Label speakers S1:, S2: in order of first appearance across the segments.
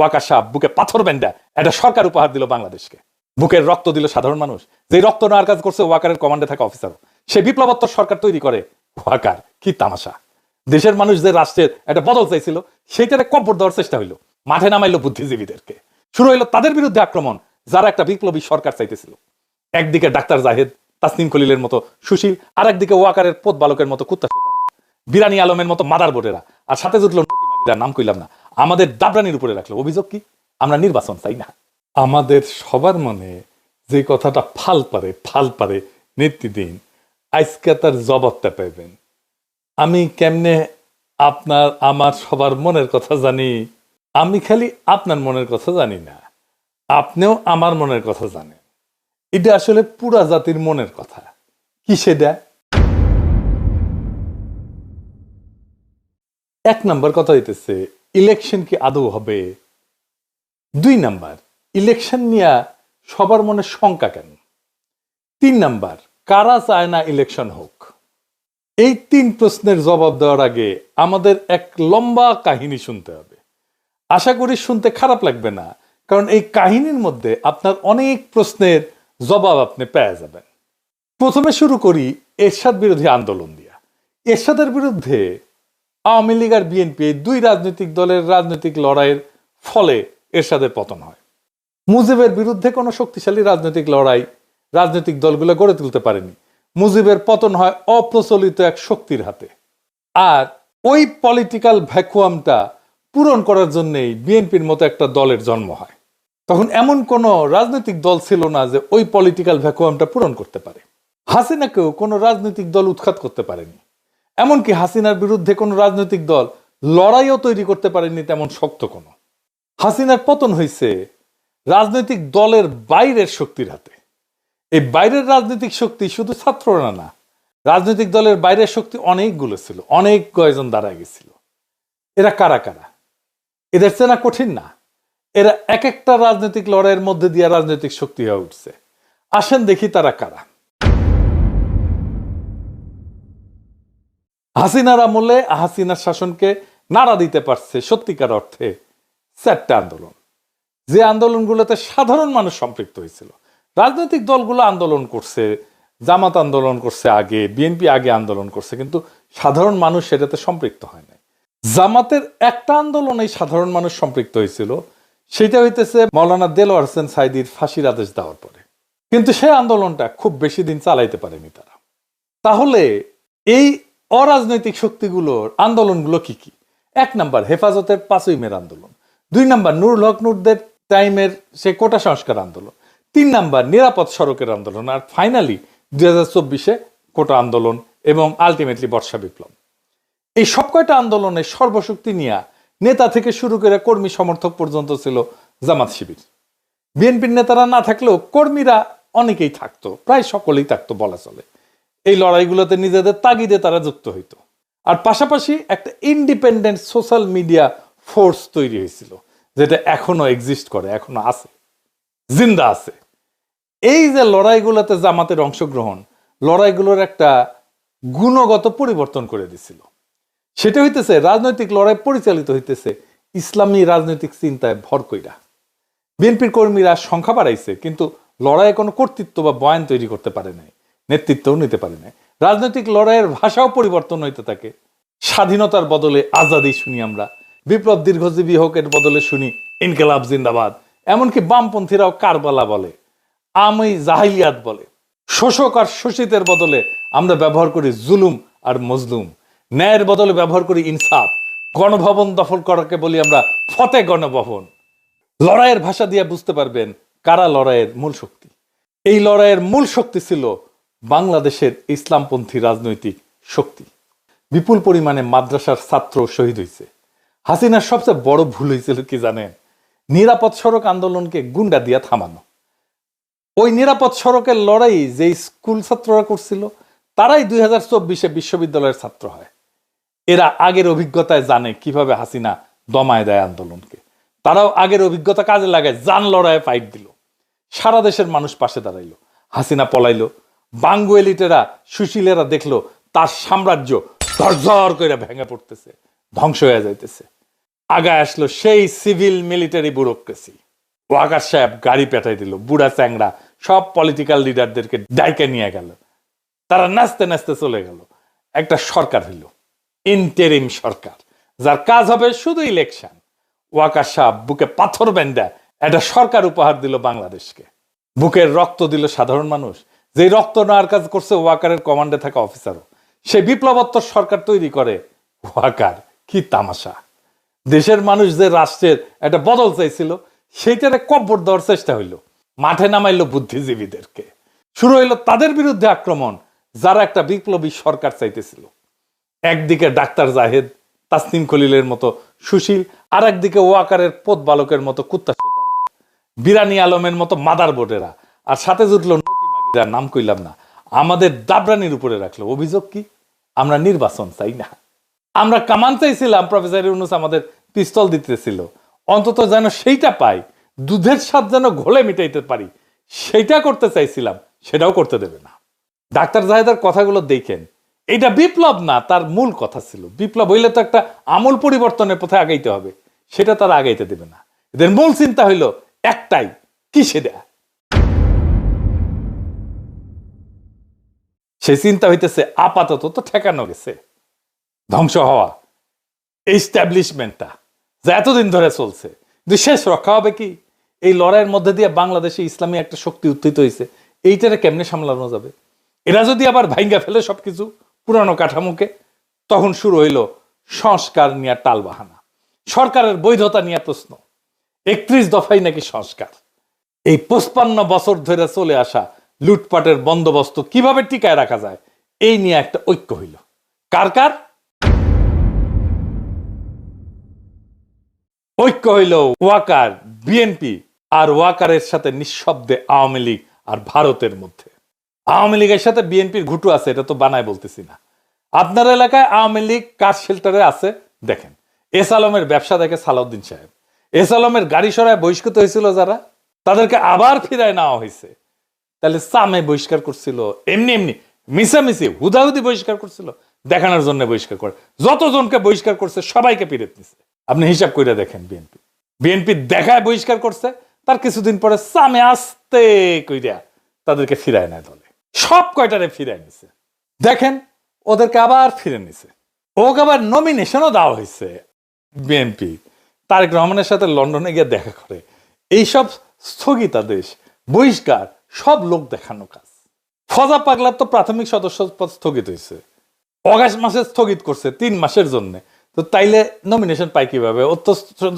S1: ওয়াকার সাহেব বুকে পাথর বেঁধে একটা সরকার উপহার দিল বাংলাদেশকে, বুকের রক্ত দিল সাধারণ মানুষ। যে রক্ত নেওয়ার কাজ করছে ওয়াকারের কমান্ডে থাকা অফিসার, সে বিপ্লবোত্তর সরকার তৈরি করে ওয়াকার। কি তামাশা! দেশের মানুষ যে রাষ্ট্রের একটা বদল চাইছিল সেইটারে কব্বর দেওয়ার চেষ্টা হইলো, মাঠে নামাইলো বুদ্ধিজীবীদেরকে, শুরু হইলো তাদের বিরুদ্ধে আক্রমণ যারা একটা বিপ্লবী সরকার চাইতেছিল। একদিকে ডাক্তার জাহেদ, তাসনিম খলিলের মতো সুশীল, আর একদিকে ওয়াকারের পোত বালকের মতো কুত্তা, বিরানি আলমের মতো মাদার বোর্ডেরা, আর সাথে জুটলো নাম কইলাম না, আমাদের দাবরানির উপরে রাখলো। অভিযোগ কি? আমরা নির্বাচন চাই না। আমাদের সবার মনে যে কথাটা ফাল পারে নেতৃদিন, আজকে তার জবাবটা পাইবেন। আমি কেমনে আপনার আমার সবার মনের কথা জানি? আমি খালি আপনার মনের কথা জানি না, আপনিও আমার মনের কথা জানেন। এটা আসলে পুরা জাতির মনের কথা। কি সেটা? এক নাম্বার কথা হইতেছে, ইলেকশন কি আদৌ হবে? 2 নাম্বার, ইলেকশন নিয়ে সবার মনে শঙ্কা কেন? 3 নাম্বার, কারা চায় না ইলেকশন হোক? এই 3 প্রশ্নের জবাব দেওয়ার আগে আমাদের এক লম্বা কাহিনী শুনতে হবে। আশা করি শুনতে খারাপ লাগবে না, কারণ এই কাহিনীর মধ্যে আপনার অনেক প্রশ্নের জবাব আপনি পেয়ে যাবেন। প্রথমে শুরু করি এরশাদ বিরোধী আন্দোলন দিয়া। এরশাদের বিরুদ্ধে আওয়ামী লীগ আর বিএনপি, 2 রাজনৈতিক দলের রাজনৈতিক লড়াইয়ের ফলে এরশাদের পতন হয়। মুজিবের বিরুদ্ধে কোনো শক্তিশালী রাজনৈতিক লড়াই রাজনৈতিক দলগুলো গড়ে তুলতে পারেনি। মুজিবের পতন হয় অপ্রচলিত এক শক্তির হাতে। আর ওই পলিটিক্যাল ভ্যাকুয়ামটা পূরণ করার জন্যই বিএনপির মতো একটা দলের জন্ম হয়। তখন এমন কোনো রাজনৈতিক দল ছিল না যে ওই পলিটিক্যাল ভ্যাকুয়ামটা পূরণ করতে পারে। হাসিনাকেও কোনো রাজনৈতিক দল উৎখাত করতে পারেনি। এমনকি হাসিনার বিরুদ্ধে কোনো রাজনৈতিক দল লড়াইও তৈরি করতে পারেনি তেমন শক্ত কোনো। হাসিনার পতন হয়েছে রাজনৈতিক দলের বাইরের শক্তির হাতে। এই বাইরের রাজনৈতিক শক্তি শুধু ছাত্ররা না, রাজনৈতিক দলের বাইরের শক্তি অনেকগুলো ছিল, অনেক কয়জন দাঁড়ায় গেছিল। এরা কারা কারা? এদের চেনা কঠিন না। এরা এক একটা রাজনৈতিক লড়াইয়ের মধ্যে দিয়ে রাজনৈতিক শক্তি হয়ে উঠছে। আসেন দেখি তারা কারা। হাসিনার আমলে হাসিনার শাসনকে নাড়া দিতে পারছে সত্যিকার অর্থে 4টা আন্দোলন, যে আন্দোলনগুলোতে সাধারণ মানুষ সম্পৃক্ত হয়েছিল। রাজনৈতিক দলগুলো আন্দোলন করছে, জামাত আন্দোলন করছে আগে, বিএনপি আগে আন্দোলন করছে, কিন্তু সাধারণ মানুষ সেটাতে সম্পৃক্ত হয় নাই। জামাতের একটা আন্দোলনে সাধারণ মানুষ সম্পৃক্ত হয়েছিল, সেটা হইতেছে মাওলানা দেলোয়ার হোসেন সাঈদীর ফাঁসির আদেশ দেওয়ার পরে। কিন্তু সেই আন্দোলনটা খুব বেশি দিন চালাইতে পারেনি তারা। তাহলে এই অরাজনৈতিক শক্তিগুলোর আন্দোলনগুলো কি কি? 1 নাম্বার, হেফাজতের 5ই মের আন্দোলন। 2 নাম্বার, নুরুল হক নুরদের টাইমের সে কোটা সংস্কার আন্দোলন। 3 নাম্বার, নিরাপদ সড়কের আন্দোলন। আর ফাইনালি 2024-এ কোটা আন্দোলন এবং আলটিমেটলি বর্ষা বিপ্লব। এই সব কয়টা আন্দোলনে সর্বশক্তি নিয়ে নেতা থেকে শুরু করে কর্মী সমর্থক পর্যন্ত ছিল জামাত শিবির। বিএনপির নেতারা না থাকলেও কর্মীরা অনেকেই থাকতো, প্রায় সকলেই থাকতো বলা চলে। এই লড়াইগুলোতে নিজেদের তাগিদে তারা যুক্ত হইতো। আর পাশাপাশি একটা ইন্ডিপেন্ডেন্ট সোশ্যাল মিডিয়া ফোর্স তৈরি হয়েছিল, যেটা এখনো এক্সিস্ট করে, এখনো আছে, জিন্দা আছে। এই যে লড়াইগুলোতে জামাতের অংশগ্রহণ, লড়াইগুলোর একটা গুণগত পরিবর্তন করে দিছিল। সেটা হইতেছে রাজনৈতিক লড়াই পরিচালিত হইতেছে ইসলামী রাজনৈতিক চিন্তায় ভর কইরা। বিএনপির কর্মীরা সংখ্যা বাড়াইছে, কিন্তু লড়াইয়ে কোনো কর্তৃত্ব বা বয়ান তৈরি করতে পারে নাই, নেতৃত্বও নিতে পারে নাই। রাজনৈতিক লড়াইয়ের ভাষাও পরিবর্তন হইতে থাকে। স্বাধীনতার বদলে আজাদি শুনি আমরা, বিপ্লব দীর্ঘজীবী হোক এর বদলে শুনি ইনকিলাব জিন্দাবাদ। এমনকি বামপন্থীরাও কারবালা বলে, আমি জাহিলিয়াত বলে। শোষক আর শোষিতের বদলে আমরা ব্যবহার করি জুলুম আর মজলুম। ন্যায়ের বদলে ব্যবহার করি ইনসাফ। গণভবন দখল করাকে বলি আমরা ফতে গণভবন। লড়াইয়ের ভাষা দিয়ে বুঝতে পারবেন কারা লড়াইয়ের মূল শক্তি। এই লড়াইয়ের মূল শক্তি ছিল বাংলাদেশের ইসলামপন্থী রাজনৈতিক শক্তি। বিপুল পরিমাণে মাদ্রাসার ছাত্র শহীদ হয়েছে। হাসিনার সবচেয়ে বড় ভুল হয়েছিল কি জানেন? নিরাপদ সড়ক আন্দোলনকে গুন্ডা দিয়া থামানো। ওই নিরাপদ সড়কের লড়াই যে স্কুল ছাত্ররা করছিল, তারাই 2024-এ বিশ্ববিদ্যালয়ের ছাত্র হয়। এরা আগের অভিজ্ঞতায় জানে কিভাবে হাসিনা দমায় দেয় আন্দোলনকে। তারাও আগের অভিজ্ঞতা কাজে লাগায়, জান লড়াইয়ে ফাইট দিল। সারা দেশের মানুষ পাশে দাঁড়াইলো। হাসিনা পলাইলো। বাঙ্গু এলিটেরা, সুশীলেরা দেখলো তার সাম্রাজ্য ধরঝর করে ভেঙে পড়তেছে, ধ্বংস হয়ে যাইতেছে। আগায় আসলো সেই সিভিল মিলিটারি ব্যুরোক্রেসি। ওয়াকার সাহেব গাড়ি পেটাই দিল, বুড়া চ্যাংড়া সব পলিটিক্যাল লিডারদেরকে ডাইকে নিয়ে গেল, তারা নাচতে নাচতে চলে গেল। একটা সরকার হইল, ইন্টারিম সরকার, যার কাজ হবে শুধু ইলেকশন। ওয়াকার সাহেব বুকে পাথর বেঁধে একটা সরকার উপহার দিল বাংলাদেশকে। বুকের রক্ত দিল সাধারণ মানুষ, যে রক্ত নেওয়ার কাজ করছে ওয়াকারের কমান্ডে থাকা অফিসারও। সে বিপ্লবোত্তর সরকার তৈরি করে ওয়াকার। কি তামাশা! দেশের মানুষ যে রাষ্ট্রের একটা বদল চাইছিল সেইটারে কব্বর দেওয়ার চেষ্টা হইল। মাঠে নামাইলো বুদ্ধিজীবীদেরকে, শুরু হইলো তাদের বিরুদ্ধে আক্রমণ যারা একটা বিপ্লবী সরকার চাইতেছিল। একদিকে ডাক্তার জাহেদ, তাসনিম খলিলের মতো সুশীল, আর একদিকে ওয়াকারের পোত বালকের মতো কুত্তা সুতারা, বিরানি আলমের মতো মাদার বোর্ডেরা, আর সাথে জুটলো নটি মাগিরা, নাম কইলাম না, আমাদের দাবরানির উপরে রাখলো। অভিযোগ কি? আমরা নির্বাচন চাই না, আমরা কামান চাইছিলাম। প্রফেসর ইউনূস আমাদের পিস্তল দিতেছিল, অন্তত যেন সেইটা পাই, দুধের স্বাদ যেন ঘোলে মিটাইতে পারি, সেইটা করতে চাইছিলাম, সেটাও করতে দেবে না। ডাক্তার জাহেদের কথাগুলো দেখেন, এটা বিপ্লব না, তার মূল কথা ছিল বিপ্লব হইলে তো একটা আমূল পরিবর্তনের পথে আগাইতে হবে, সেটা তারা আগাইতে দেবে না। এদের মূল চিন্তা হইল একটাই, কি সেটা? সেই চিন্তা হইতেছে আপাতত তো ঠেকানো গেছে, ধ্বংস হওয়া এস্টাবলিশমেন্টটা যা এতদিন ধরে চলছে, কিন্তু শেষ রক্ষা হবে কি? এই লড়াইয়ের মধ্যে দিয়ে বাংলাদেশে ইসলামী একটা শক্তি উত্থিত হয়েছে, এইটারে কেমনে সামলানো যাবে? এরা যদি আবার ভাঙ্গা ফেলে সবকিছু পুরানো কাঠামোকে, তখন শুরু হইল সংস্কার নিয়ে টালবাহানা, সরকারের বৈধতা নিয়ে প্রশ্ন। 31 দফাই নাকি সংস্কার। এই 55 বছর ধরে চলে আসা লুটপাটের বন্দোবস্ত কিভাবে টিকায় রাখা যায়, এই নিয়ে একটা ঐক্য হইল। কার কার ঐক্য হইল? ওয়াকার, বিএনপি আর ওয়াকারের সাথে নিঃশব্দে আওয়ামী লীগ আর ভারতের মধ্যে। আওয়ামী লীগের সাথে বিএনপির ঘুটু আছে, এটা তো বানায় বলতেছি না। আপনার এলাকায় আওয়ামী লীগ কার শেল্টারে আছে দেখেন। এস আলমের ব্যবসা দেখে সালাউদ্দিন সাহেব, এস আলমের গাড়ি সরায় বহিষ্কৃত হয়েছিল যারা, তাদেরকে আবার ফিরায় নেওয়া হয়েছে। তাহলে সামে বহিষ্কার করছিল, এমনি এমনি মিশামিশি হুদাহুদি বহিষ্কার করছিল, দেখানোর জন্য বহিষ্কার করে। যতজনকে বহিষ্কার করছে সবাইকে ফিরত নিছে। আপনি হিসাব করে দেখেন, বিএনপি বিএনপি দেখায় বহিষ্কার করছে, তার কিছুদিন পরে সামে আসতে কইরা তাদেরকে ফিরায় নেয় দলে, সব কয়টারে ফিরায় নিছে। দেখেন ওদেরকে আবার ফিরে নিছে, ওকে আবার নমিনেশনও দেওয়া হয়েছে। বিএনপি তারেক রহমানের সাথে লন্ডনে গিয়ে দেখা করে। এইসব স্থগিতাদেশ, বহিষ্কার সব লোক দেখানো কাজ। ফজা পাগলার তো প্রাথমিক সদস্য পদ স্থগিত হয়েছে, অগাস্ট মাসে স্থগিত করছে 3 মাসের জন্য। তো তাইলে নমিনেশন পাই কিভাবে? ওর তো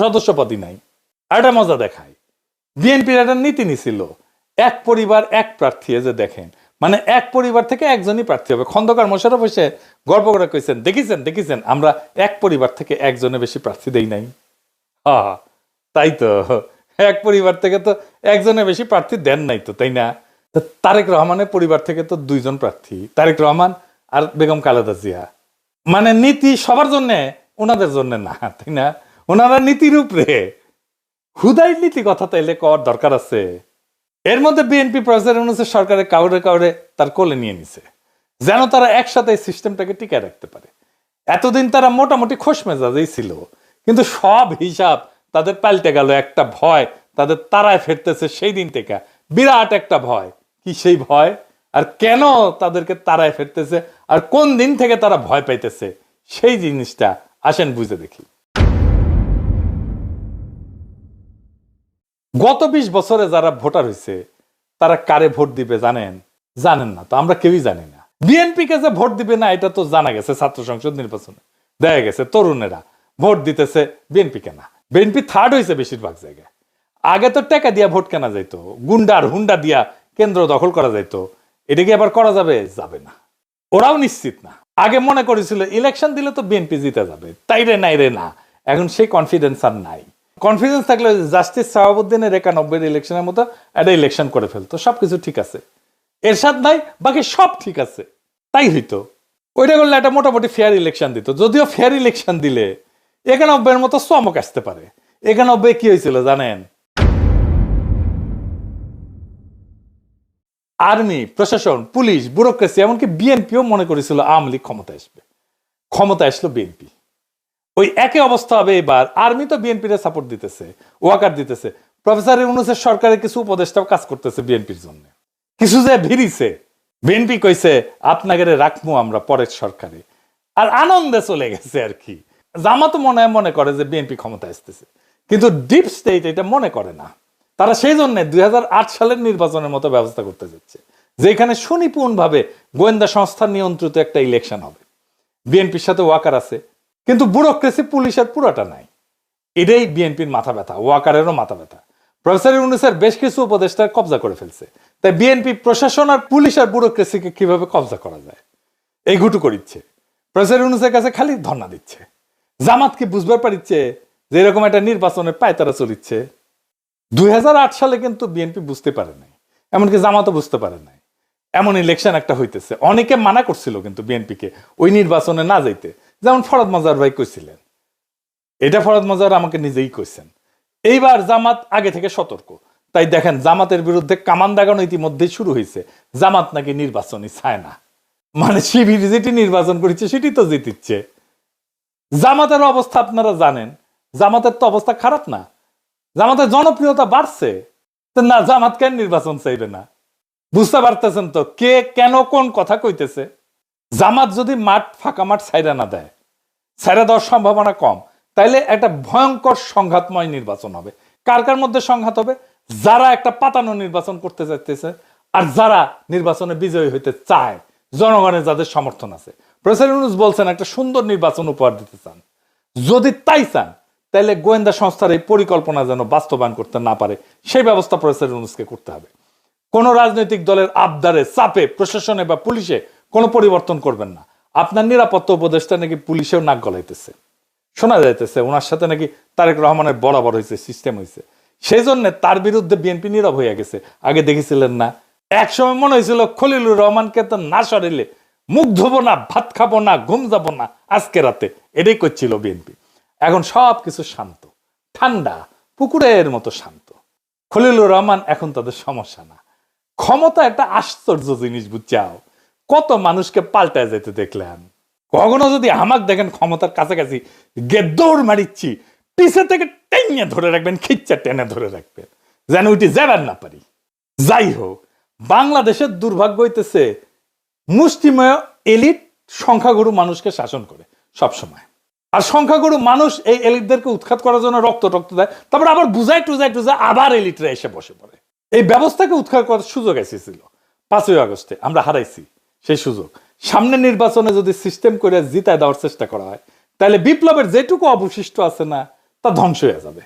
S1: সদস্য পদই নাই। আর একটা মজা দেখায়, বিএনপির একটা নীতি নিছিল, এক পরিবার এক প্রার্থী। যে দেখেন, মানে এক পরিবার থেকে একজনই প্রার্থী হবে। খন্দকার মোশাররফ এসে গল্প করে কইছেন, দেখেছেন আমরা এক পরিবার থেকে একজনের বেশি প্রার্থী দেই নাই। হ্যাঁ, তাই তো, এক পরিবার থেকে তো একজনের বেশি প্রার্থী দেন নাই তো, তাই না? তারেক রহমানের পরিবার থেকে তো 2 জন প্রার্থী, তারেক রহমান আর বেগম খালেদা জিয়া। মানে নীতি সবার জন্য, ওনাদের জন্য না, তাই না? ওনারা নীতির উপরে, হুদাই নীতি কথা তাইলে কর দরকার আছে। এর মধ্যে বিএনপি প্রফেসর ইউনূসের সরকারে কাউরে কাউরে তার কোলে নিয়ে নিছে, যেন তারা একসাথে এই সিস্টেমটাকে টিকায় রাখতে পারে। এতদিন তারা মোটামুটি খোশ মেজাজেই ছিল, কিন্তু সব হিসাব তাদের পাল্টে গেল। একটা ভয় তাদের তারায় ফেরতেছে সেই দিন থেকে, বিরাট একটা ভয়। কি সেই ভয়? আর কেন তাদেরকে তারায় ফেরতেছে, আর কোন দিন থেকে তারা ভয় পাইতেছে, সেই জিনিসটা আসেন বুঝে দেখি। গত 20 বছরে যারা ভোটার হয়েছে তারা কারে ভোট দিবে জানেন? জানেন না তো, আমরা কেউই জানি না। বিএনপি কে যে ভোট দিবে না এটা তো জানা গেছে, ছাত্র সংসদ নির্বাচনে দেখা গেছে তরুণেরা ভোট দিতেছে বিএনপি কেনা। বিএনপি থার্ড হয়েছে বেশিরভাগ জায়গায়। আগে তো টাকা দিয়া ভোট কেনা যাইতো, গুন্ডার হুন্ডা দিয়া কেন্দ্র দখল করা যাইতো। এটা কি আবার করা যাবে? যাবে না, ওরাও নিশ্চিত না। আগে মনে করেছিল ইলেকশন দিলে তো বিএনপি জিতে যাবে, তাই রে নাই রে না, এখন সেই কনফিডেন্স আর নাই। কনফিডেন্স থাকলে জাস্টিস শাহাবুদ্দিনের 91 ইলেকশনের মতো একটা ইলেকশন করে ফেলতো, সবকিছু ঠিক আছে। এরশাদ নাই, বাকি সব ঠিক আছে, তাই হইতো। ওইটা করলে একটা মোটামুটি ফেয়ার ইলেকশন দিত। যদিও ফেয়ার ইলেকশন দিলে 91 মতো চমক আসতে পারে। 91 কি হয়েছিল জানেন? আর্মি, প্রশাসন, পুলিশ, ব্যুরোক্রেসি, এমনকি বিএনপিও মনে করেছিল আওয়ামী লীগ ক্ষমতা আসবে। ক্ষমতা আসলো বিএনপি। ওই একই অবস্থা হবে এবার। আর্মি তো বিএনপির সাপোর্ট দিতেছে, ওয়াকার দিতেছে, প্রফেসর ইউনূসের সরকারের কিছু উপদেষ্টাও কাজ করতেছে বিএনপির জন্য। কিছু যে ভিড়িছে, বিএনপি কইছে আপনাকে রাখবো আমরা পরের সরকারে, আর আনন্দে চলে গেছে আর কি। জামাত মনে করে যে বিএনপি ক্ষমতা আসতেছে, কিন্তু ডিপ স্টেট এটা মনে করে না। তারা সেই জন্য 2008 সালের নির্বাচনের মতো ব্যবস্থা করতে যাচ্ছে, যেখানে সুনিপুণ ভাবে গোয়েন্দা সংস্থা নিয়ন্ত্রিত একটা ইলেকশন হবে। বিএনপির সাথে ওয়াকার আছে, কিন্তু ব্যুরোক্রেসি পুলিশের পুরোটা নাই। এটাই বিএনপির মাথা ব্যথা, ওয়াকারেরও মাথা ব্যথা। প্রফেসর ইউনূসের বেশ কিছু উপদেষ্টা কবজা করে ফেলছে, তাই বিএনপি প্রশাসন আর পুলিশ আর ব্যুরোক্রেসিকে কিভাবে কবজা করা যায় এই ঘুটু করিচ্ছে। প্রফেসর ইউনূসের কাছে খালি ধর্ণা দিচ্ছে। জামাত কি বুঝবার পারিচ্ছে যে এরকম একটা নির্বাচনের পায়তারা চলিচ্ছে? 2008 সালে কিন্তু বিএনপি বুঝতে পারে নাই, এমনকি জামাতও বুঝতে পারে নাই এমন ইলেকশন একটা হইতেছে। অনেকে মানা করছিল কিন্তু বিএনপিকে ওই নির্বাচনে না যাইতে, যেমন ফরহাদ মজার ভাই কইছিলেন। এটা ফরহাদ মজার আমাকে নিজেই কইছেন। এইবার জামাত আগে থেকে সতর্ক, তাই দেখেন জামাতের বিরুদ্ধে কামান দাগানো ইতিমধ্যেই শুরু হয়েছে। জামাত নাকি নির্বাচনই চায় না, মানে শিবির যেটি নির্বাচন করেছে সেটি তো জিতিচ্ছে। জামাতের অবস্থা আপনারা জানেন, জামাতের তো অবস্থা খারাপ না, জামাতের জনপ্রিয়তা বাড়ছে। না, জামাত কেন নির্বাচন চাইবে না? বুঝতে পারতেছেন তো কে কেন কোন কথা কইতেছে? জামাত যদি মাঠ ফাঁকা মাঠ ছাইরা না দেয়, ছাইরা দেওয়ার সম্ভাবনা কম, তাইলে একটা ভয়ঙ্কর সংঘাতময় নির্বাচন হবে। কার কার মধ্যে সংঘাত হবে? যারা একটা পাতানো নির্বাচন করতে চাইতেছে আর যারা নির্বাচনে বিজয়ী হইতে চায়, জনগণের যাদের সমর্থন আছে। প্রফেসর ইউনূস বলছেন একটা সুন্দর নির্বাচন উপহার দিতে চান। যদি তাই চান, তাহলে গোয়েন্দা সংস্থার এই পরিকল্পনা যেন বাস্তবায়ন করতে না পারে সেই ব্যবস্থা প্রফেসর ইউনূসকে করতে হবে। কোন রাজনৈতিক দলের আবদারে চাপে প্রশাসনে বা পুলিশে কোনো পরিবর্তন করবেন না। আপনার নিরাপত্তা উপদেষ্টা নাকি পুলিশেও নাক গলাইতেছে, শোনা যাইতেছে ওনার সাথে নাকি তারেক রহমানের বরাবর হয়েছে, সিস্টেম হয়েছে। সেই জন্য তার বিরুদ্ধে বিএনপি নীরব হয়ে গেছে। আগে দেখেছিলেন না, একসময় মনে হয়েছিল খলিলুর রহমানকে তো না সরিলে মুখ ধোবো না, ভাত খাবো না, ঘুম যাবো না আজকে রাতে, এটাই করছিল বিএনপি। এখন সব কিছু শান্ত, ঠান্ডা, পুকুরের মতো শান্ত। খলিলুর রহমান এখন তাদের সমস্যা না। ক্ষমতা একটা আশ্চর্য জিনিস, বুঝছাও? কত মানুষকে পাল্টায় যেতে দেখলেন। কখনো যদি আমাকে দেখেন ক্ষমতার কাছাকাছি দৌড় মারিচ্ছি, পিছে থেকে টেনে ধরে রাখবেন, খিচ্চা টেনে ধরে রাখবেন, যেন উঠে যাবার না পারি। যাই হোক, বাংলাদেশের দুর্ভাগ্য হইতেছে মুষ্টিমেয় এলিট সংখ্যাগুরু মানুষকে শাসন করে সব সময়। আর সংখ্যাগুরু মানুষ এই এলিটদেরকে উৎখাত করার জন্য রক্ত দেয়, তারপর আবার বুঝাই টুজাই আবার এলিটরা এসে বসে পড়ে। এই ব্যবস্থাকে উৎখাত করার সুযোগ এসেছিল 5ই আগস্টে, আমরা হারাইছি সেই সুযোগ। সামনে নির্বাচনে যদি সিস্টেম করে জিতায় দেওয়ার চেষ্টা করা হয়, তাহলে বিপ্লবের যেটুকু অবশিষ্ট আছে না, তা ধ্বংস হয়ে যাবে।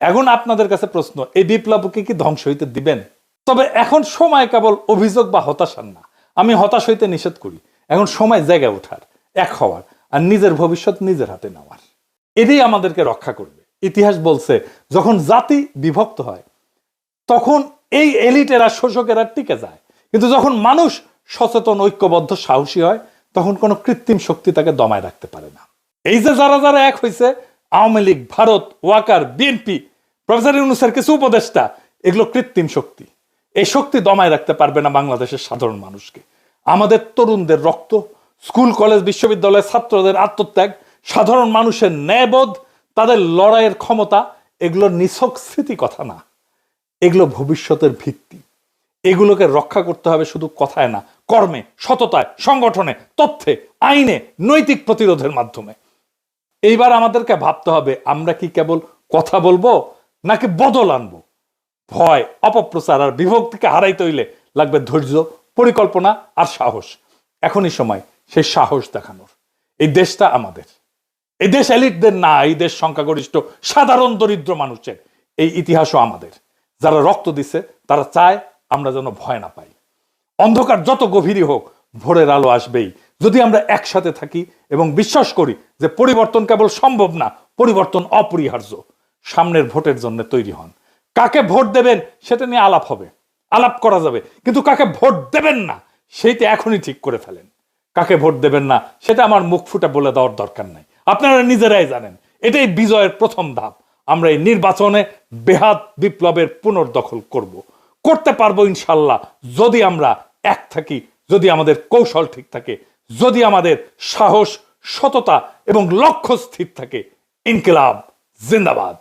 S1: এখন আপনাদের কাছে প্রশ্ন, এই বিপ্লবকে কি ধ্বংস হইতে দিবেন? তবে এখন সময় কেবল অভিযোগ বা হতাশার না। আমি হতাশ হইতে নিষেধ করি। এখন সময় জায়গায় ওঠার, এক হওয়ার, আর নিজের ভবিষ্যৎ নিজের হাতে নেওয়ার। এটাই আমাদেরকে রক্ষা করবে। ইতিহাস বলছে যখন জাতি বিভক্ত হয় তখন এই এলিটেরা, শোষকেরা টিকে যায়, কিন্তু যখন মানুষ সচেতন, ঐক্যবদ্ধ, সাহসী হয়, তখন কোনো কৃত্রিম শক্তি তাকে দমায় রাখতে পারে না। এই যে যারা যারা এক হয়েছে, আওয়ামী লীগ, ভারত, ওয়াকার, বিএনপি, প্রফেসর ইউনূসের কিছু উপদেষ্টা, এগুলো কৃত্রিম শক্তি। এই শক্তি দমায় রাখতে পারবে না বাংলাদেশের সাধারণ মানুষকে। আমাদের তরুণদের রক্ত, স্কুল কলেজ বিশ্ববিদ্যালয়ের ছাত্রদের আত্মত্যাগ, সাধারণ মানুষের ন্যায়বোধ, তাদের লড়াইয়ের ক্ষমতা, এগুলো নিছক স্মৃতি কথা না, এগুলো ভবিষ্যতের ভিত্তি। এগুলোকে রক্ষা করতে হবে শুধু কথায় না, কর্মে, সততায়, সংগঠনে, তথ্যে, আইনে, নৈতিক প্রতিরোধের মাধ্যমে। এইবার আমাদেরকে ভাবতে হবে আমরা কি কেবল কথা বলবো নাকি বদল আনবো। ভয়, অপপ্রচার আর বিভক্তিকে হারাইতে হইলে লাগবে ধৈর্য, পরিকল্পনা আর সাহস। এখনই সময় সেই সাহস দেখানোর। এই দেশটা আমাদের, এই দেশ এলিটদের না, এই দেশ সংখ্যাগরিষ্ঠ সাধারণ দরিদ্র মানুষের। এই ইতিহাসও আমাদের। যারা রক্ত দিছে তারা চায় আমরা যেন ভয় না পাই। অন্ধকার যত গভীরই হোক, ভোরের আলো আসবেই যদি আমরা একসাথে থাকি এবং বিশ্বাস করি যে পরিবর্তন কেবল সম্ভব না, পরিবর্তন অপরিহার্য। সামনের ভোটের জন্য তৈরি হন। কাকে ভোট দেবেন সেটা নিয়ে আলাপ হবে, আলাপ করা যাবে, কিন্তু কাকে ভোট দেবেন না সেইটা এখনই ঠিক করে ফেলেন। কাকে ভোট দেবেন না সেটা আমার মুখ ফুটে বলে দেওয়ার দরকার নাই, আপনারা নিজেরাই জানেন। এটাই বিজয়ের প্রথম ধাপ। আমরা এই নির্বাচনে বেহাত বিপ্লবের পুনর্দখল করতে পারবো ইনশাল্লাহ, যদি আমরা এক থাকি, যদি আমাদের কৌশল ঠিক থাকে, যদি আমাদের সাহস, সততা এবং লক্ষ্য স্থির থাকে। ইনকিলাব জিন্দাবাদ।